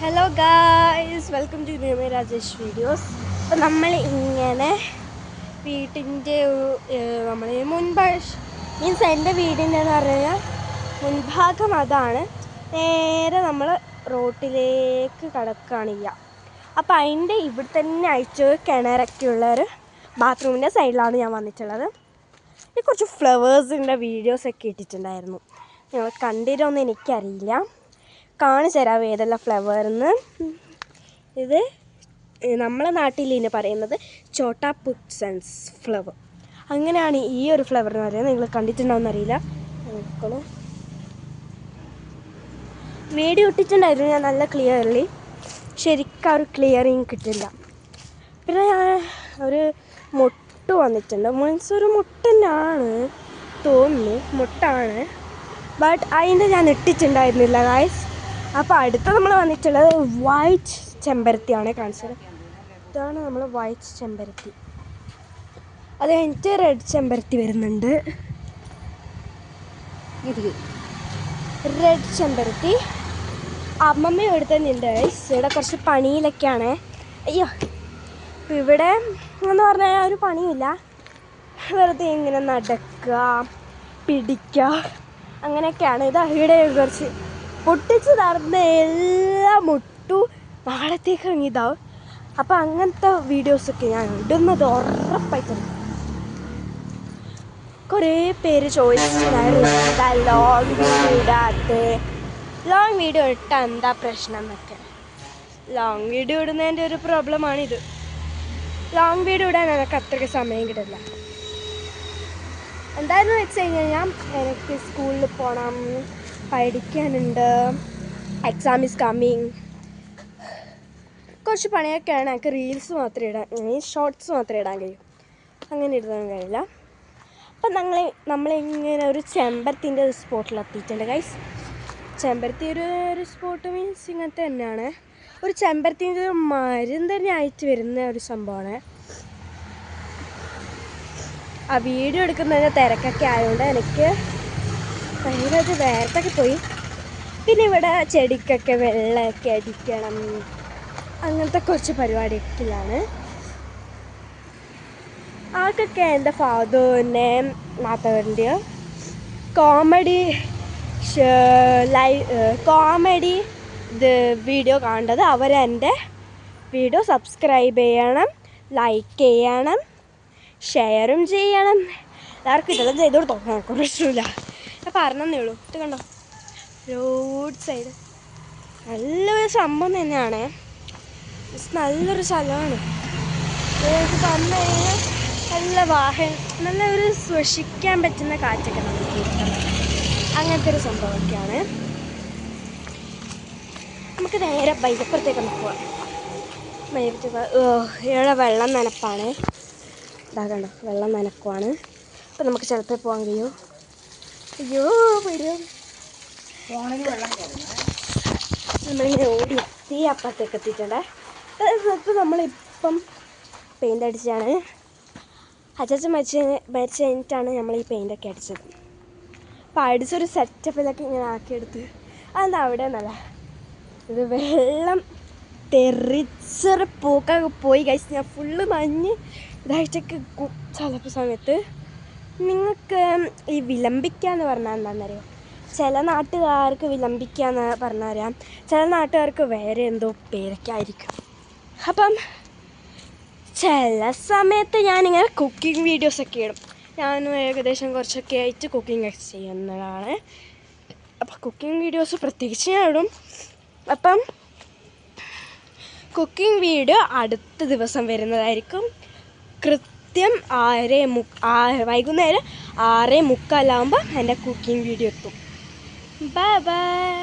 Hello guys, welcome to ന്യൂമി Rajesh videos. അപ്പോൾ നമ്മൾ ഇങ്ങനെ വീട്ടിൻ്റെ നമ്മൾ മീൻസ് എൻ്റെ വീടിൻ്റെ എന്ന് പറഞ്ഞാൽ മുൻഭാഗം അതാണ്. നേരെ നമ്മൾ റോട്ടിലേക്ക് കടക്കുകയാണ് ചെയ്യുക. അപ്പോൾ അതിൻ്റെ ഇവിടെ തന്നെ അയച്ച് കിണറൊക്കെ ഉള്ളൊരു ബാത്റൂമിൻ്റെ സൈഡിലാണ് ഞാൻ വന്നിട്ടുള്ളത്. ഈ കുറച്ച് ഫ്ലവേഴ്സിൻ്റെ വീഡിയോസൊക്കെ ഇട്ടിട്ടുണ്ടായിരുന്നു. നിങ്ങൾ കണ്ടിരുമോയെന്ന് എനിക്കറിയില്ല. കാണിച്ചു തരാം ഏതെല്ലാം ഫ്ലവറിന്ന്. ഇത് നമ്മളെ നാട്ടിൽ ഇനി പറയുന്നത് ചോട്ടാ പുട്സൻസ് ഫ്ലവർ. അങ്ങനെയാണ് ഈ ഒരു ഫ്ലവർ എന്ന് പറയുന്നത്. നിങ്ങൾ കണ്ടിട്ടുണ്ടാവുമെന്ന് അറിയില്ല. നോക്കണം, വീഡിയോ ഇട്ടിട്ടുണ്ടായിരുന്നു ഞാൻ നല്ല ക്ലിയർലി. ശരിക്കും ഒരു ക്ലിയറിങ് കിട്ടില്ല. പിന്നെ ഞാൻ ഒരു മുട്ട് വന്നിട്ടുണ്ട്. മീൻസ് ഒരു മുട്ടനാണ് തോന്നുന്നു, മുട്ടാണ്. ബട്ട് അതിൻ്റെ ഞാൻ ഇട്ടിട്ടുണ്ടായിരുന്നില്ല ഗായ്സ്. അപ്പോൾ അടുത്ത നമ്മൾ വന്നിട്ടുള്ളത് വൈറ്റ് ചെമ്പരത്തിയാണ് കാണിച്ചത്. ഇതാണ് നമ്മൾ വൈറ്റ് ചെമ്പരത്തി. അത് കഴിഞ്ഞിട്ട് റെഡ് ചെമ്പരത്തി വരുന്നുണ്ട്. ഇത് റെഡ് ചെമ്പരത്തി അമ്മമ്മ എടുത്തുണ്ട്. ഇവിടെ കുറച്ച് പണിയിലൊക്കെയാണ്. അയ്യോ, ഇവിടെ എന്ന് പറഞ്ഞാൽ ഒരു പണിയില്ല. വെറുതെ ഇങ്ങനെ നടക്കുക, പിടിക്കുക, അങ്ങനെയൊക്കെയാണ്. ഇത് ഇവിടെ കുറച്ച് പൊട്ടിച്ച് നടന്ന എല്ലാ മുട്ടും നാളത്തേക്ക് ഇതാവും. അപ്പോൾ അങ്ങനത്തെ വീഡിയോസൊക്കെ ഞാൻ ഇടുന്നത് ഉറപ്പായിട്ടുണ്ട്. കുറേ പേര് ചോദിച്ചിട്ടുണ്ടായിരുന്നു എന്താ ലോങ് വീഡിയോ ഇടാത്ത, ലോങ് വീഡിയോ ഇട്ടാൽ എന്താ പ്രശ്നം എന്നൊക്കെ. ലോങ് വീഡിയോ ഇടുന്നതിൻ്റെ ഒരു പ്രോബ്ലമാണിത്. ലോങ് വീഡിയോ ഇടാൻ എനിക്ക് അത്രയ്ക്ക് സമയം കിട്ടില്ല. എന്താണെന്ന് വെച്ച് കഴിഞ്ഞാൽ എനിക്ക് സ്കൂളിൽ പോകണം, പഠിക്കാനുണ്ട്, എക്സാം ഈസ് കമ്മിങ്, കുറച്ച് പണിയൊക്കെയാണ്. എനിക്ക് റീൽസ് മാത്രമേ ഇടാൻ, ഷോർട്സ് മാത്രമേ ഇടാൻ കഴിയും. അങ്ങനെ ഇടാൻ കഴിയില്ല. അപ്പം നമ്മളിങ്ങനെ ഒരു ചെമ്പരത്തിൻ്റെ ഒരു സ്പോട്ടിലെത്തിയിട്ടുണ്ട് ഗൈസ്. ചെമ്പരത്തി ഒരു സ്പോട്ട് മീൻസ് ഇങ്ങനത്തെ തന്നെയാണ്. ഒരു ചെമ്പരത്തിൻ്റെ ഒരു മരുന്ന് തന്നെ ആയിട്ട് വരുന്ന ഒരു സംഭവമാണ്. ആ വീഡിയോ എടുക്കുന്നതിൻ്റെ തിരക്കൊക്കെ ആയതുകൊണ്ട് എനിക്ക് ഭയങ്കര വേർത്തൊക്കെ പോയി. പിന്നെ ഇവിടെ ചെടിക്കൊക്കെ വെള്ളമൊക്കെ അടിക്കണം, അങ്ങനത്തെ കുറച്ച് പരിപാടിയൊക്കെയാണ്. ആൾക്കൊക്കെ എൻ്റെ ഫാദറിൻ്റെ മാതാവിൻ്റെ കോമഡി ഇത് വീഡിയോ കാണേണ്ടത്. അവരെൻ്റെ വീഡിയോ സബ്സ്ക്രൈബ് ചെയ്യണം, ലൈക്ക് ചെയ്യണം, ഷെയറും ചെയ്യണം. എല്ലാവർക്കും ഇതെല്ലാം ചെയ്ത് കൊടുത്തോ, നമുക്ക് പ്രശ്നമില്ല. ഞാൻ പറഞ്ഞതേ ഉള്ളൂ. ഇത് കണ്ടോ, റോഡ് സൈഡ് നല്ലൊരു സംഭവം തന്നെയാണ്. നല്ലൊരു സ്ഥലമാണ്. നമുക്ക് വന്നു കഴിഞ്ഞാൽ നല്ല ഒരു ശ്വസിക്കാൻ പറ്റുന്ന കാറ്റൊക്കെ നമുക്ക് കിട്ടും. അങ്ങനത്തെ ഒരു സംഭവമൊക്കെയാണ്. നമുക്ക് നേരെ ബൈപ്പുറത്തേക്കൊന്ന് പോവാം. ഇവിടെ വെള്ളം നനപ്പാണ്. ഇതാകണ്ടോ, വെള്ളം നനക്കുവാണ്. അപ്പം നമുക്ക് ചിലപ്പോൾ പോകാൻ കഴിയുമോ? അയ്യോ വരും. നമ്മളിങ്ങനെ ഓടി അപ്പുറത്തേക്ക് എത്തിയിട്ടുണ്ട്. ഇപ്പോൾ നമ്മളിപ്പം പെയിൻ്റ് അടിച്ചാണ്. അച്ചാച്ചൻ മരിച്ച് കഴിഞ്ഞിട്ടാണ് നമ്മൾ ഈ പെയിൻ്റൊക്കെ അടിച്ചത്. അപ്പോൾ അടിച്ചൊരു സെറ്റപ്പിലൊക്കെ ഇങ്ങനെ ആക്കിയെടുത്ത് അതെന്താ അവിടെ നല്ല ഇത് വെള്ളം തെറിച്ചൊരു പൂക്കൊക്കെ പോയി കഴിച്ച് ഞാൻ ഫുള്ള് മഞ്ഞ് ഇതായിട്ടൊക്കെ ചിലപ്പോൾ സമയത്ത്. നിങ്ങൾക്ക് ഈ വിലമ്പിക്കുക എന്ന് പറഞ്ഞാൽ എന്താണെന്നറിയോ? ചില നാട്ടുകാർക്ക് വിലമ്പിക്കുക എന്ന് പറഞ്ഞാൽ അറിയാം, ചില നാട്ടുകാർക്ക് വേറെ എന്തോ പേരൊക്കെ ആയിരിക്കും. അപ്പം ചില സമയത്ത് ഞാനിങ്ങനെ കുക്കിംഗ് വീഡിയോസൊക്കെ ഇടും. ഞാനും ഏകദേശം കുറച്ചൊക്കെ ആയിട്ട് കുക്കിംഗ് ഒക്കെ ചെയ്യുന്നതാണ്. അപ്പം കുക്കിംഗ് വീഡിയോസ് പ്രത്യേകിച്ച് ഞാൻ ഇടും. അപ്പം കുക്കിംഗ് വീഡിയോ അടുത്ത ദിവസം വരുന്നതായിരിക്കും. കൃത്യം വൈകുന്നേരം 6:45 എൻ്റെ കുക്കിംഗ് വീഡിയോ എത്തും. Bye bye.